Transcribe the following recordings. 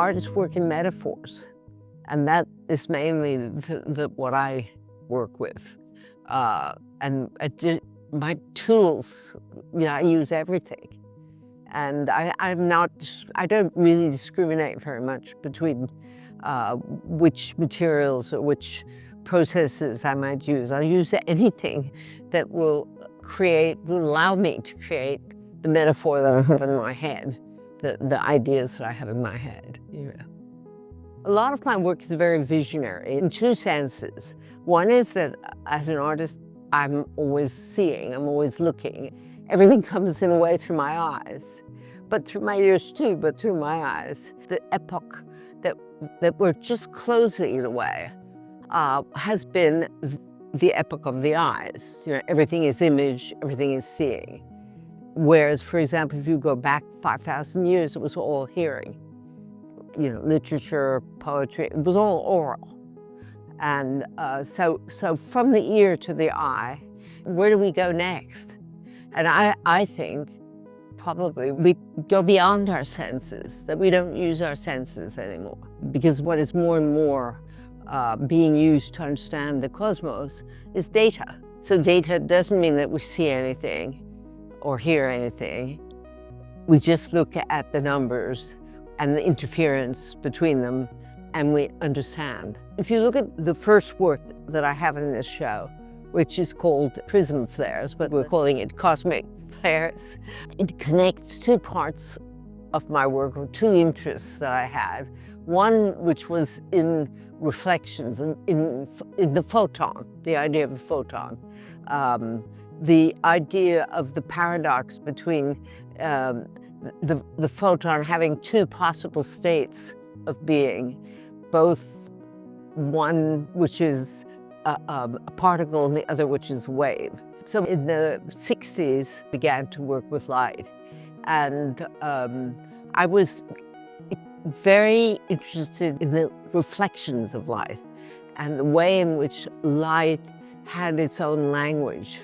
artists work in metaphors, and that is mainly what I work with. My tools, I use everything. And I don't really discriminate very much between which materials or which processes I might use. I'll use anything that will allow me to create the metaphor that I have in my head, the ideas that I have in my head. A lot of my work is very visionary in two senses. One is that as an artist, I'm always seeing, I'm always looking. Everything comes in a way through my eyes, but through my ears too, but through my eyes. The epoch that we're just closing in a way has been the epoch of the eyes. Everything is image, everything is seeing. Whereas, for example, if you go back 5,000 years, it was all hearing. Literature, poetry, it was all oral. And so from the ear to the eye, where do we go next? And I think probably we go beyond our senses, that we don't use our senses anymore. Because what is more and more being used to understand the cosmos is data. So data doesn't mean that we see anything or hear anything. We just look at the numbers and the interference between them, and we understand. If you look at the first work that I have in this show, which is called Prism Flares, but we're calling it Cosmic Flares, it connects two parts of my work, or two interests that I had. One which was in reflections, in the photon, the idea of the photon. The idea of the paradox between the photon having two possible states of being, both one which is a particle and the other which is a wave. So in the 60s, I began to work with light. And I was very interested in the reflections of light and the way in which light had its own language.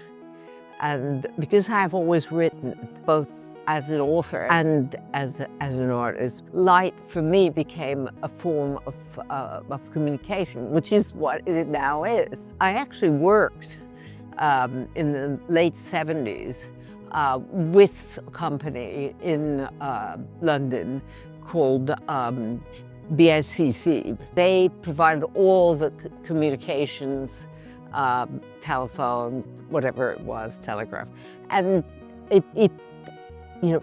And because I've always written, both as an author and as an artist, light for me became a form of communication, which is what it now is. I actually worked in the late 70s with a company in London called BICC. They provided all the communications, telephone, whatever it was, telegraph. And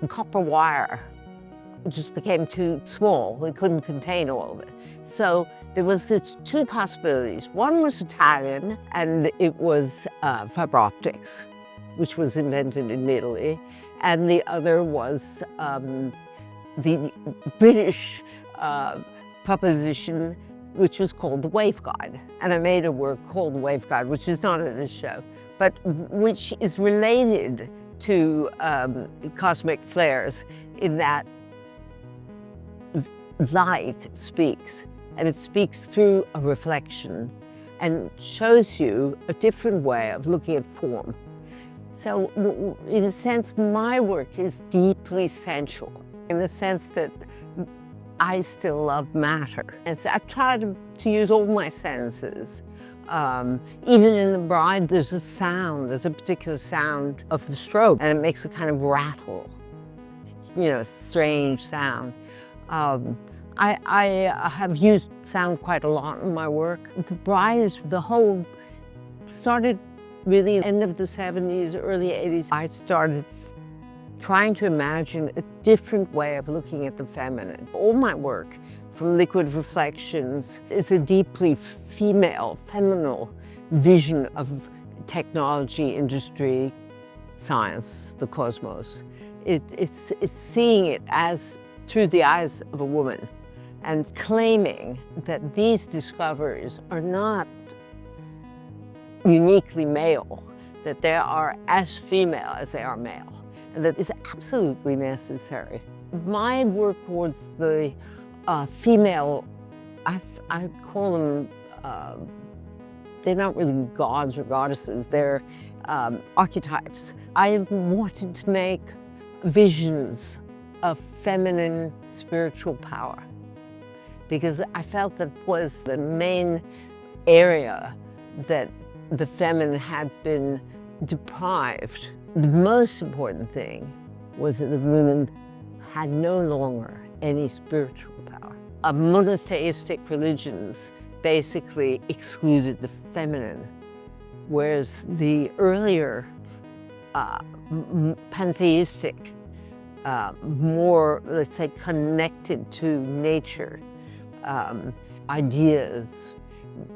copper wire just became too small. It couldn't contain all of it. So there was these two possibilities. One was Italian, and it was fiber optics, which was invented in Italy. And the other was the British proposition, which was called the waveguide. And I made a work called the waveguide, which is not in this show, but which is related to cosmic flares in that light speaks, and it speaks through a reflection and shows you a different way of looking at form. So in a sense, my work is deeply sensual in the sense that I still love matter. And so I try to use all my senses. Even in The Bride, there's a particular sound of the strobe, and it makes a kind of rattle, a strange sound. I have used sound quite a lot in my work. The Bride started really end of the 70s, early 80s. I started trying to imagine a different way of looking at the feminine. All my work, from Liquid Reflections, is a deeply female, feminine vision of technology, industry, science, the cosmos. It's seeing it as through the eyes of a woman and claiming that these discoveries are not uniquely male, that they are as female as they are male, and that is absolutely necessary. My work towards the female, I call them, they're not really gods or goddesses, they're archetypes. I wanted to make visions of feminine spiritual power. because I felt that was the main area that the feminine had been deprived. The most important thing was that the women had no longer any spiritual power. Monotheistic religions basically excluded the feminine, whereas the earlier pantheistic, more, let's say, connected to nature ideas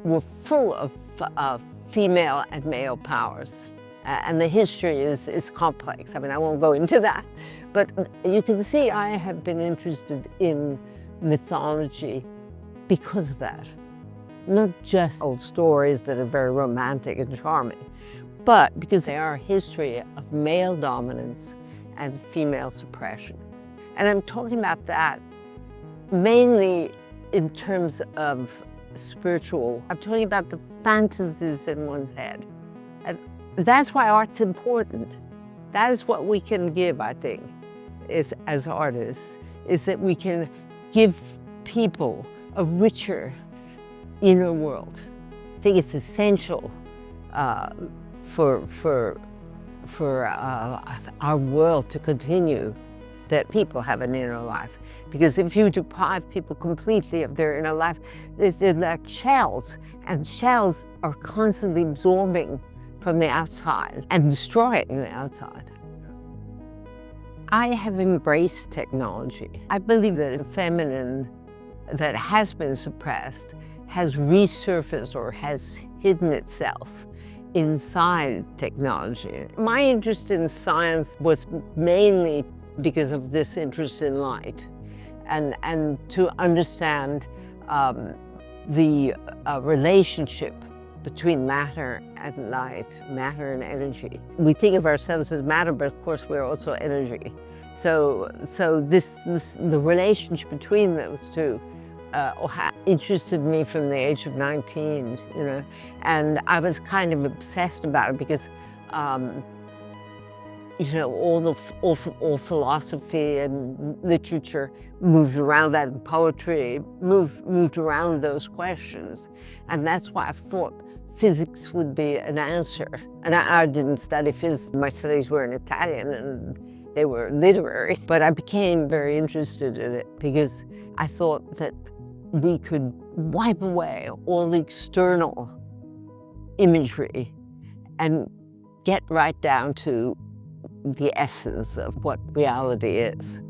were full of female and male powers. And the history is complex. I mean, I won't go into that. But you can see I have been interested in mythology because of that. Not just old stories that are very romantic and charming, but because they are a history of male dominance and female suppression. And I'm talking about that mainly in terms of spiritual. I'm talking about the fantasies in one's head. And that's why art's important. That is what we can give, I think, as artists, is that we can give people a richer inner world. I think it's essential for our world to continue, that people have an inner life. Because if you deprive people completely of their inner life, they're like shells, and shells are constantly absorbing from the outside and destroying the outside. I have embraced technology. I believe that a feminine that has been suppressed has resurfaced or has hidden itself inside technology. My interest in science was mainly because of this interest in light and to understand the relationship between matter and light, matter and energy. We think of ourselves as matter, but of course we're also energy. So the relationship between those two interested me from the age of 19, you know, and I was kind of obsessed about it because, you know, all philosophy and literature moved around that, and poetry moved around those questions, and that's why I thought physics would be an answer. And I didn't study physics. My studies were in Italian and they were literary, but I became very interested in it because I thought that we could wipe away all the external imagery and get right down to the essence of what reality is.